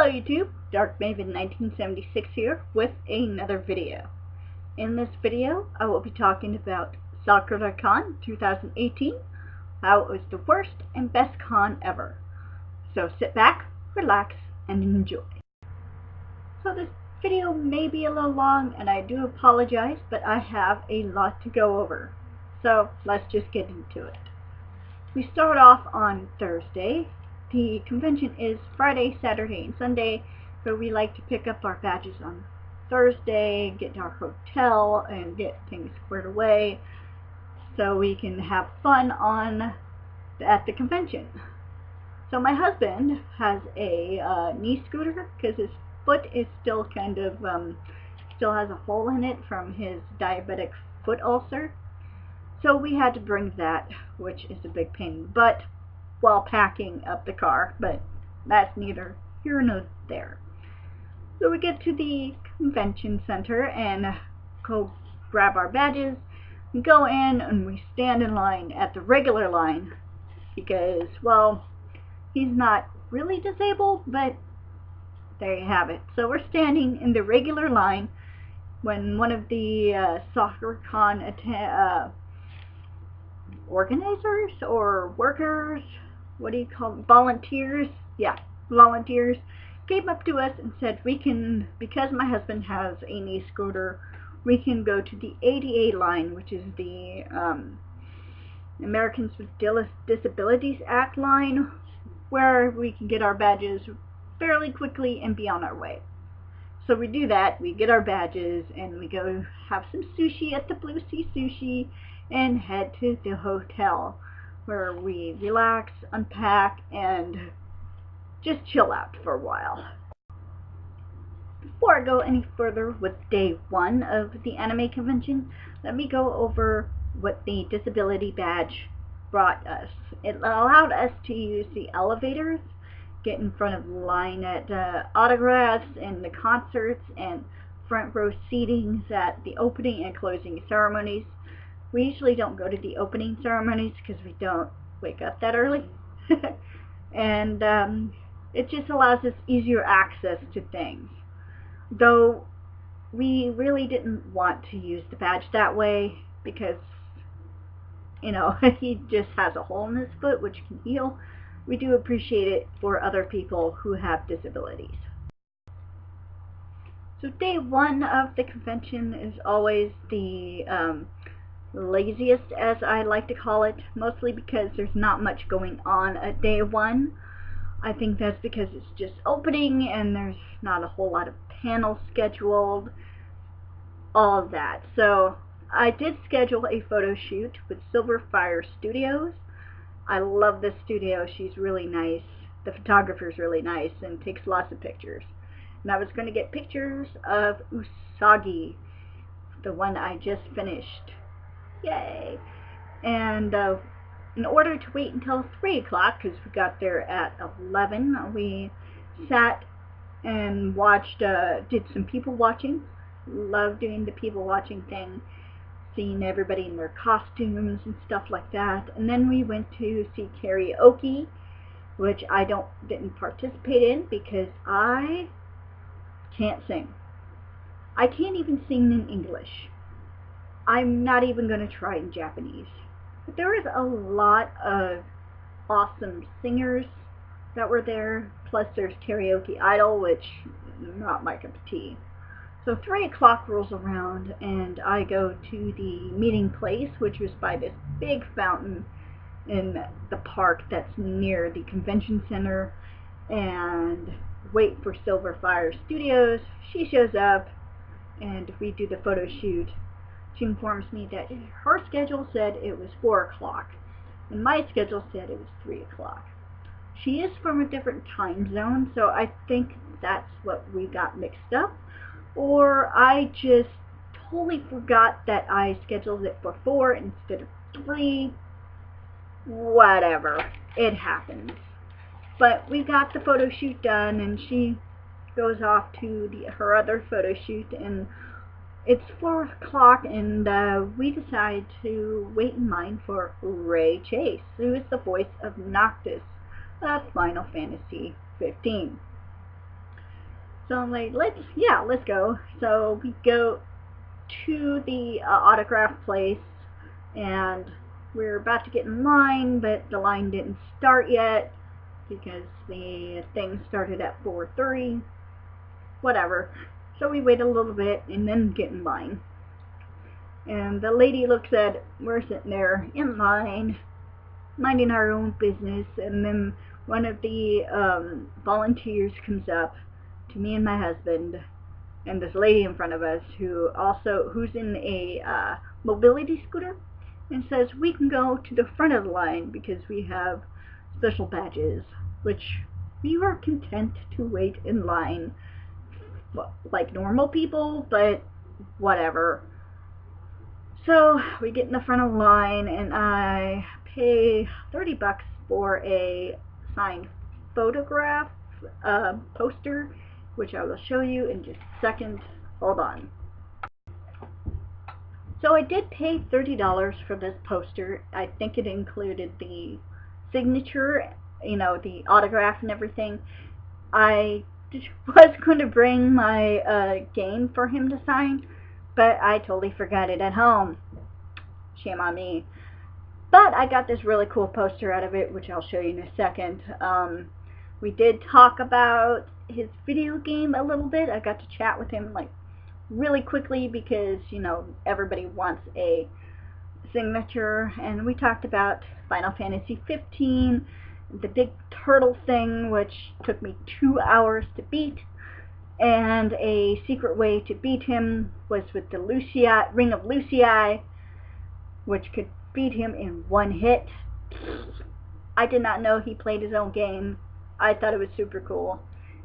Hello YouTube, Dark Maven 1976 here with another video. In this video, I will be talking about Sakura Con 2018, how it was the worst and best con ever. So sit back, relax, and enjoy. So this video may be a little long, and I do apologize, but I have a lot to go over. So let's just get into it. We start off on Thursday. The convention is Friday, Saturday, and Sunday, but we like to pick up our badges on Thursday, get to our hotel, and get things squared away so we can have fun at the convention. So my husband has a knee scooter because his foot is still kind of, still has a hole in it from his diabetic foot ulcer. So we had to bring that, which is a big pain in the butt, while packing up the car, but that's neither here nor there. So we get to the convention center and go grab our badges, we go in and we stand in line at the regular line because, well, he's not really disabled, but there you have it. So we're standing in the regular line when one of the Sakura Con organizers or workers, what do you call them? Volunteers? Yeah, volunteers came up to us and said we can, because my husband has a knee scooter, we can go to the ADA line, which is the Americans with Disabilities Act line, where we can get our badges fairly quickly and be on our way. So we do that, we get our badges, and we go have some sushi at the Blue Sea Sushi and head to the hotel where we relax, unpack, and just chill out for a while. Before I go any further with day one of the anime convention, let me go over what the disability badge brought us. It allowed us to use the elevators, get in front of the line at autographs and the concerts, and front row seatings at the opening and closing ceremonies. We usually don't go to the opening ceremonies because we don't wake up that early. And it just allows us easier access to things. Though we really didn't want to use the badge that way because, you know, he just has a hole in his foot which can heal. We do appreciate it for other people who have disabilities. So day one of the convention is always the laziest, as I like to call it, mostly because there's not much going on at day one. I think that's because it's just opening and there's not a whole lot of panels scheduled, all of that. So I did schedule a photo shoot with Silver Fire Studios. I love this studio. She's really nice. The photographer's really nice and takes lots of pictures. And I was going to get pictures of Usagi, the one I just finished. Yay! And in order to wait until 3 o'clock, because we got there at 11, we sat and watched, did some people watching. Love doing the people watching thing, seeing everybody in their costumes and stuff like that. And then we went to see karaoke, which I didn't participate in because I can't sing. I can't even sing in English. I'm not even going to try in Japanese. But there was a lot of awesome singers that were there, plus there's Karaoke Idol, which is not my cup of tea. So 3 o'clock rolls around and I go to the meeting place, which was by this big fountain in the park that's near the convention center, and wait for Silver Fire Studios. She shows up and we do the photo shoot. She informs me that her schedule said it was 4 o'clock and my schedule said it was 3 o'clock. She is from a different time zone, so I think that's what we got mixed up. Or I just totally forgot that I scheduled it for 4 instead of 3. Whatever. It happens. But we got the photo shoot done and she goes off to her other photo shoot, and it's 4 o'clock and we decide to wait in line for Ray Chase, who is the voice of Noctis of Final Fantasy 15. So I'm like, let's go. So we go to the autograph place, and we're about to get in line, but the line didn't start yet because the thing started at 4:30. Whatever. So we wait a little bit and then get in line. And the lady looks at, we're sitting there in line, minding our own business, and then one of the volunteers comes up to me and my husband and this lady in front of us who's in a mobility scooter, and says we can go to the front of the line because we have special badges, which we were content to wait in line like normal people, but whatever. So we get in the front of the line, and I pay $30 for a signed photograph poster, which I will show you in just a second. Hold on. So I did pay $30 for this poster. I think it included the signature, the autograph and everything. I was going to bring my game for him to sign, but I totally forgot it at home. Shame on me. But I got this really cool poster out of it, which I'll show you in a second. We did talk about his video game a little bit. I got to chat with him like really quickly because, everybody wants a signature, and we talked about Final Fantasy 15, the big turtle thing, which took me 2 hours to beat, and a secret way to beat him was with the Ring of Lucii, which could beat him in one hit. I did not know he played his own game. I thought it was super cool,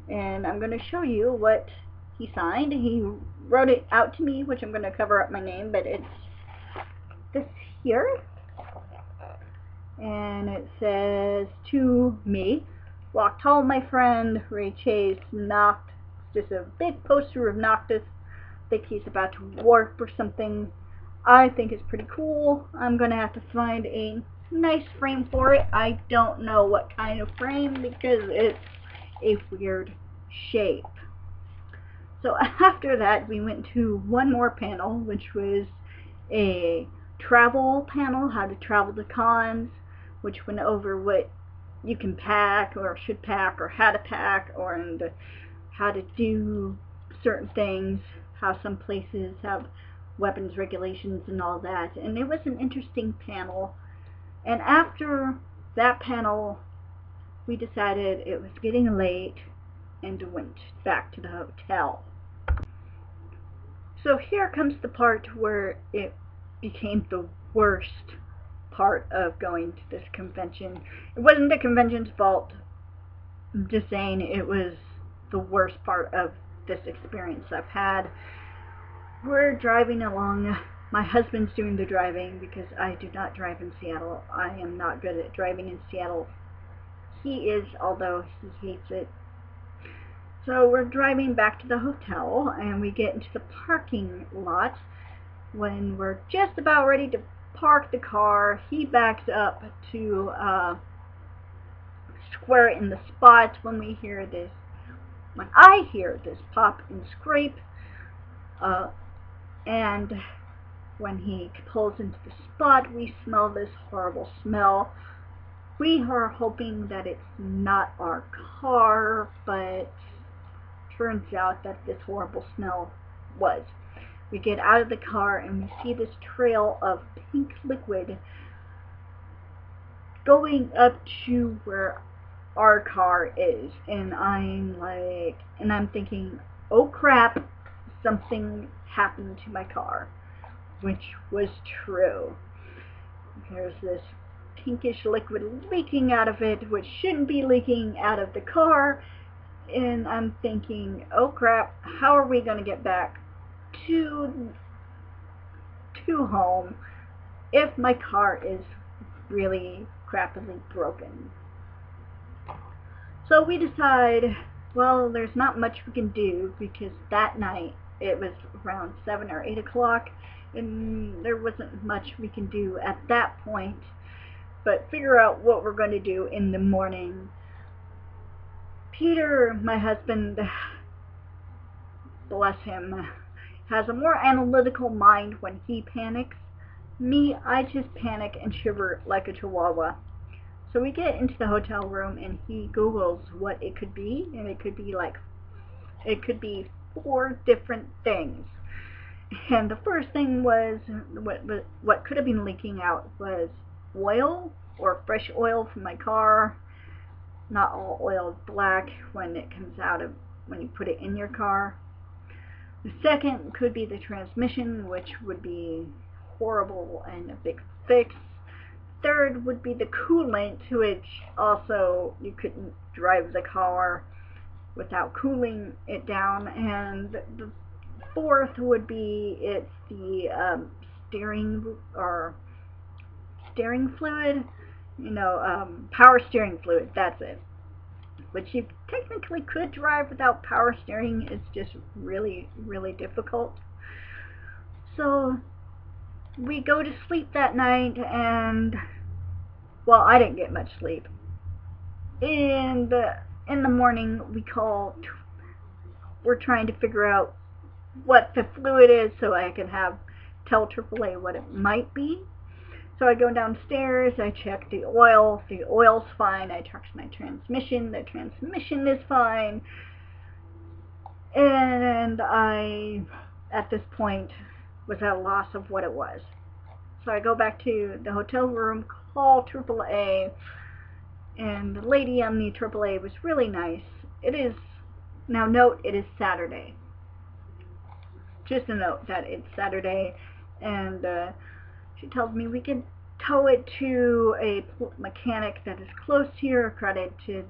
and I'm going to show you what he signed. He wrote it out to me, which I'm going to cover up my name, but it's this here, and it says, "To me, walked home my friend, Ray Chase, Noct." It's just a big poster of Noctis. I think he's about to warp or something. I think it's pretty cool. I'm going to have to find a nice frame for it. I don't know what kind of frame because it's a weird shape. So after that, we went to one more panel, which was a travel panel, how to travel to cons, which went over what you can pack or should pack or how to pack, and how to do certain things, how some places have weapons regulations and all that. And it was an interesting panel. And after that panel, we decided it was getting late and went back to the hotel. So here comes the part where it became the worst part of going to this convention. It wasn't the convention's fault. I'm just saying it was the worst part of this experience I've had. We're driving along. My husband's doing the driving because I do not drive in Seattle. I am not good at driving in Seattle. He is, although he hates it. So we're driving back to the hotel, and we get into the parking lot. When we're just about ready to park the car, he backs up to square in the spot when I hear this pop and scrape, and when he pulls into the spot, we smell this horrible smell. We are hoping that it's not our car, but turns out that this horrible smell was. We get out of the car and we see this trail of pink liquid going up to where our car is, and I'm thinking, oh crap, something happened to my car, which was true. There's this pinkish liquid leaking out of it, which shouldn't be leaking out of the car, and I'm thinking, oh crap, how are we going to get back to home if my car is really crappily broken? So we decide, well, there's not much we can do because that night it was around 7 or 8 o'clock, and there wasn't much we can do at that point but figure out what we're going to do in the morning. Peter, my husband, bless him, has a more analytical mind when he panics. Me, I just panic and shiver like a chihuahua. So we get into the hotel room and he Googles what it could be, and it could be 4 different things. And the first thing was what could have been leaking out was oil, or fresh oil from my car. Not all oil is black when it comes out of when you put it in your car. The second could be the transmission, which would be horrible and a big fix. Third would be the coolant, which also you couldn't drive the car without cooling it down. And the fourth would be it's the steering fluid, power steering fluid. That's it. Which you technically could drive without power steering. It's just really, really difficult. So we go to sleep that night, and well, I didn't get much sleep. And in the morning, we're trying to figure out what the fluid is so I can tell AAA what it might be. So I go downstairs, I check the oil. The oil's fine. I check my transmission. The transmission is fine. And I, at this point, was at a loss of what it was. So I go back to the hotel room, call AAA, and the lady on the AAA was really nice. Now note, it is Saturday. Just a note that it's Saturday, and she tells me we can tow it to a mechanic that is close here, accredited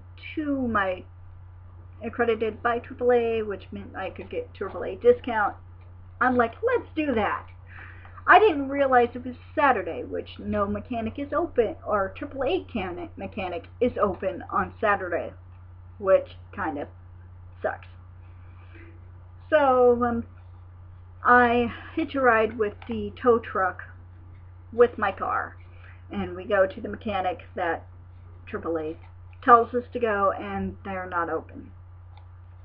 by AAA, which meant I could get AAA discount. I'm like, let's do that. I didn't realize it was Saturday, which no mechanic is open, or AAA mechanic is open on Saturday, which kind of sucks. So I hitch a ride with the tow truck with my car, and we go to the mechanic that AAA tells us to go, and they're not open.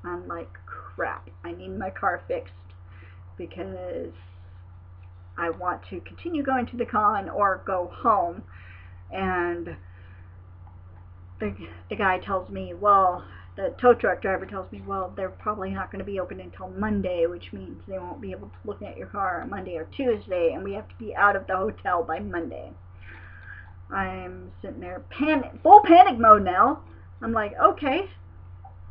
I'm like, crap, I need my car fixed because I want to continue going to the con or go home. And the guy tells me, well, the tow truck driver tells me, well, they're probably not going to be open until Monday, which means they won't be able to look at your car on Monday or Tuesday, and we have to be out of the hotel by Monday. I'm sitting there full panic mode now. I'm like, okay,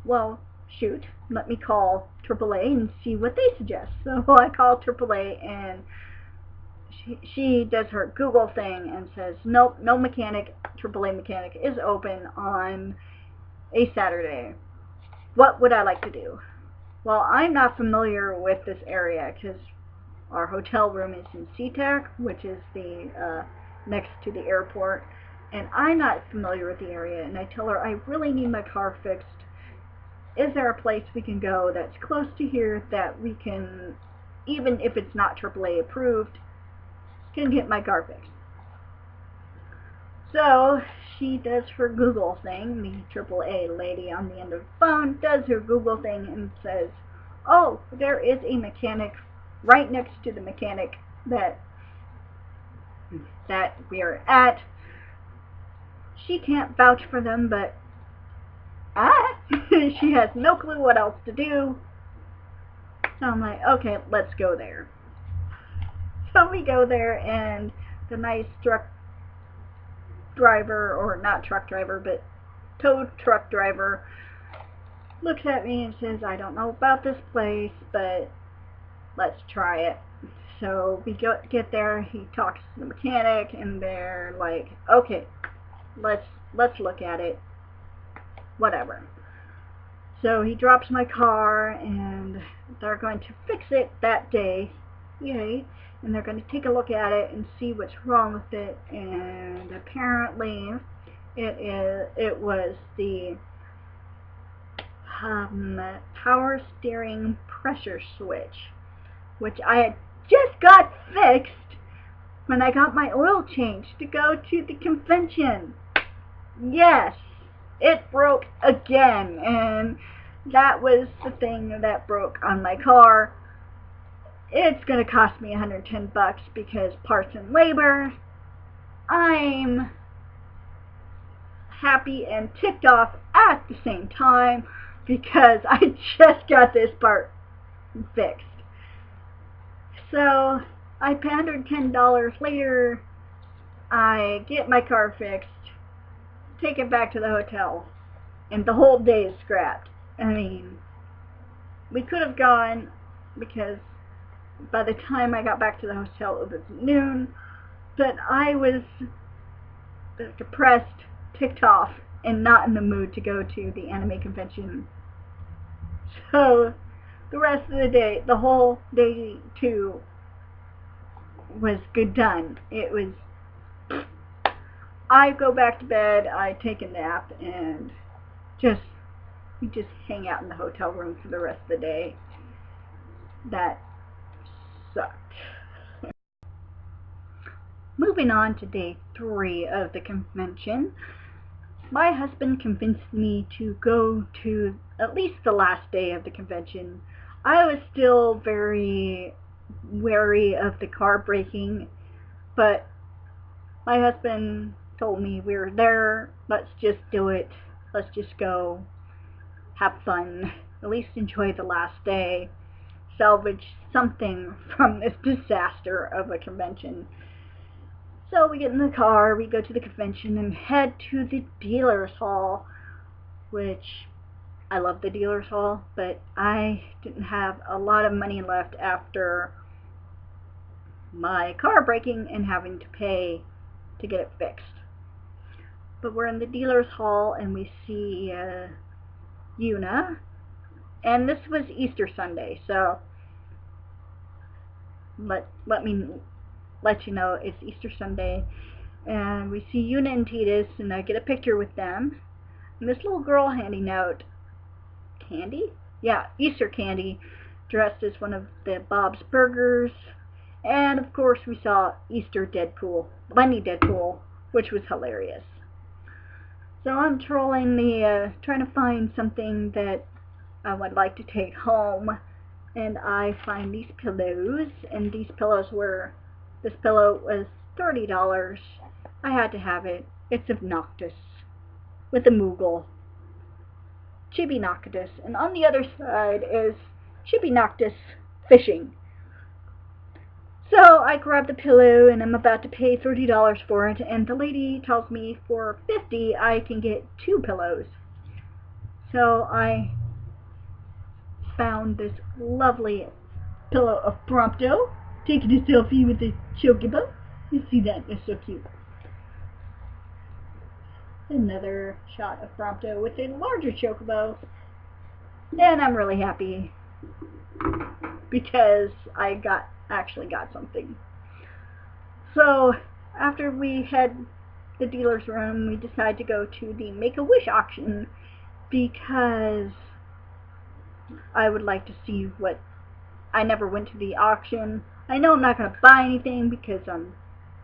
well, shoot, let me call AAA and see what they suggest. So I call AAA, and she does her Google thing and says, nope, no mechanic, AAA mechanic is open on a Saturday. What would I like to do? Well, I'm not familiar with this area because our hotel room is in SeaTac, which is the next to the airport, and I'm not familiar with the area. And I tell her I really need my car fixed. Is there a place we can go that's close to here that we can, even if it's not AAA approved, can get my car fixed? So she does her Google thing. The AAA lady on the end of the phone does her Google thing and says, oh, there is a mechanic right next to the mechanic that we're at. She can't vouch for them, but she has no clue what else to do. So I'm like, okay, let's go there. So we go there, and the nice truck driver, or not truck driver, but tow truck driver, looks at me and says, I don't know about this place, but let's try it. So we get there, he talks to the mechanic, and they're like, okay, let's look at it, whatever. So he drops my car, and they're going to fix it that day, yay, and they're going to take a look at it and see what's wrong with it. And apparently it was the power steering pressure switch, which I had just got fixed when I got my oil changed to go to the convention. Yes, it broke again, and That was the thing that broke on my car. It's going to cost me $110 because parts and labor. I'm happy and ticked off at the same time because I just got this part fixed. So I pay $110 later. I get my car fixed, take it back to the hotel, and the whole day is scrapped. I mean, we could have gone because by the time I got back to the hotel it was noon, but I was depressed, ticked off, and not in the mood to go to the anime convention. So the rest of the day, the whole day 2 was good done. It was, I go back to bed, I take a nap, and we just hang out in the hotel room for the rest of the day. That sucked. Moving on to day 3 of the convention, my husband convinced me to go to at least the last day of the convention. I was still very wary of the car braking, but my husband told me we were there, let's just do it, let's just go, have fun, at least enjoy the last day, salvage something from this disaster of a convention. So we get in the car, we go to the convention and head to the dealer's hall, which I love the dealer's hall, but I didn't have a lot of money left after my car breaking and having to pay to get it fixed. But we're in the dealer's hall and we see Yuna, and this was Easter Sunday, so let me let you know it's Easter Sunday, and we see Yuna and Titus, and I get a picture with them, and this little girl handing out candy? Yeah, Easter candy, dressed as one of the Bob's Burgers, and of course we saw Easter Deadpool, Bunny Deadpool, which was hilarious. So I'm trolling trying to find something that I would like to take home, and I find these pillows, and this pillow was $30. I had to have it. It's of Noctis, with a Moogle, Chibi Noctis, and on the other side is Chibi Noctis fishing. So I grab the pillow and I'm about to pay $30 for it, and the lady tells me for $50 I can get 2 pillows. So I found this lovely pillow of Prompto, taking a selfie with the chocobo. You see that? It's so cute. Another shot of Prompto with a larger chocobo. And I'm really happy because I actually got something. So after we had the dealer's room, we decided to go to the Make-A-Wish auction because I would like to see what... I never went to the auction. I know I'm not going to buy anything because I'm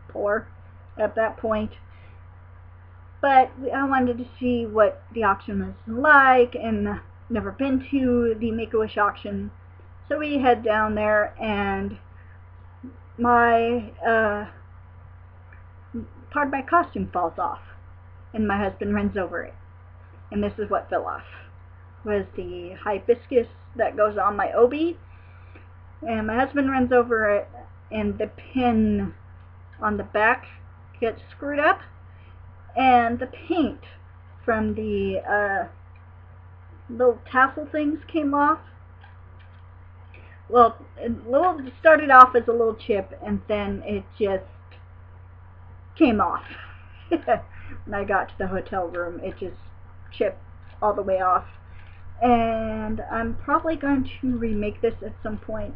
poor at that point, but I wanted to see what the auction was like, and never been to the Make-A-Wish auction. So we head down there, and my part of my costume falls off, and my husband runs over it, and this is what fell off. Was the hibiscus that goes on my obi, and my husband runs over it, and the pin on the back gets screwed up, and the paint from the little tassel things came off. Well, it started off as a little chip, and then it just came off. When I got to the hotel room, it just chipped all the way off. And I'm probably going to remake this at some point,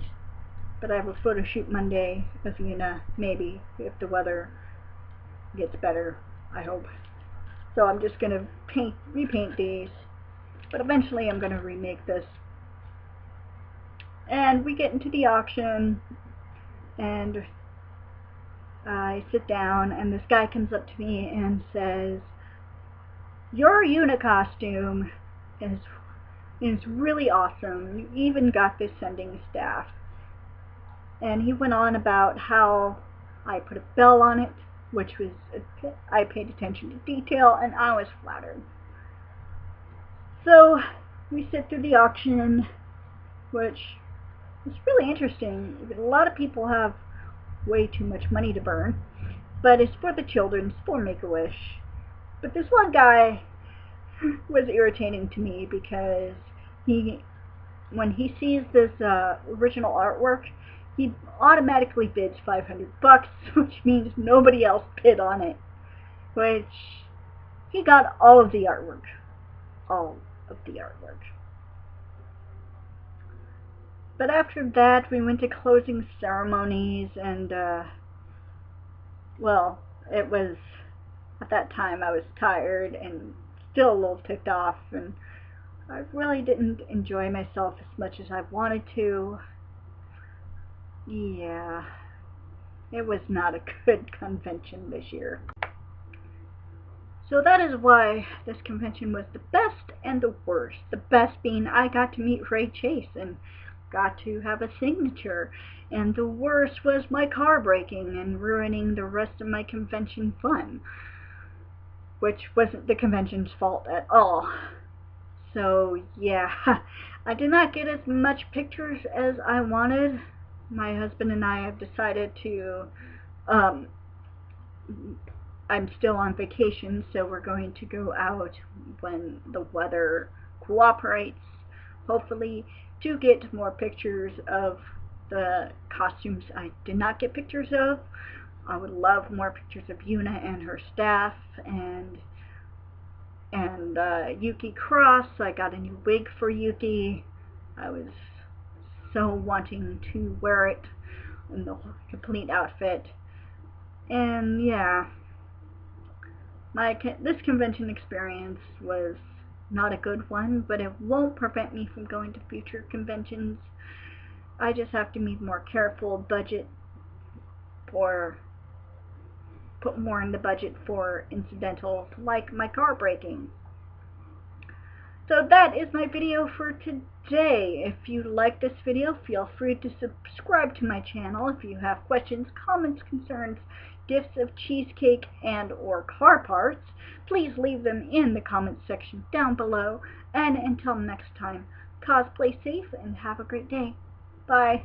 but I have a photo shoot Monday of Yuna, maybe, if the weather gets better, I hope. So I'm just going to repaint these, but eventually I'm going to remake this. And we get into the auction, and I sit down, and this guy comes up to me and says, "Your Yuna costume is And it's really awesome. You even got the sending staff. And he went on about how I put a bell on it, which was, I paid attention to detail, and I was flattered. So we sit through the auction, which is really interesting. A lot of people have way too much money to burn, but it's for the children, it's for Make-A-Wish. But this one guy was irritating to me because when he sees this original artwork, he automatically bids $500, which means nobody else bid on it. Which he got all of the artwork, all of the artwork. But after that, we went to closing ceremonies, and well, it was, at that time I was tired and still a little ticked off, and I really didn't enjoy myself as much as I wanted to. Yeah, it was not a good convention this year. So that is why this convention was the best and the worst. The best being I got to meet Ray Chase and got to have a signature, and the worst was my car breaking and ruining the rest of my convention fun, which wasn't the convention's fault at all. So yeah, I did not get as much pictures as I wanted. My husband and I have decided to, I'm still on vacation, so we're going to go out when the weather cooperates, hopefully, to get more pictures of the costumes I did not get pictures of. I would love more pictures of Yuna and her staff, and Yuki Cross. I got a new wig for Yuki. I was so wanting to wear it in the complete outfit. And yeah, this convention experience was not a good one, but it won't prevent me from going to future conventions. I just have to be more careful, budget, or put more in the budget for incidentals like my car breaking. So that is my video for today. If you like this video, feel free to subscribe to my channel. If you have questions, comments, concerns, gifts of cheesecake and or car parts, please leave them in the comments section down below. And until next time, cosplay safe and have a great day. Bye.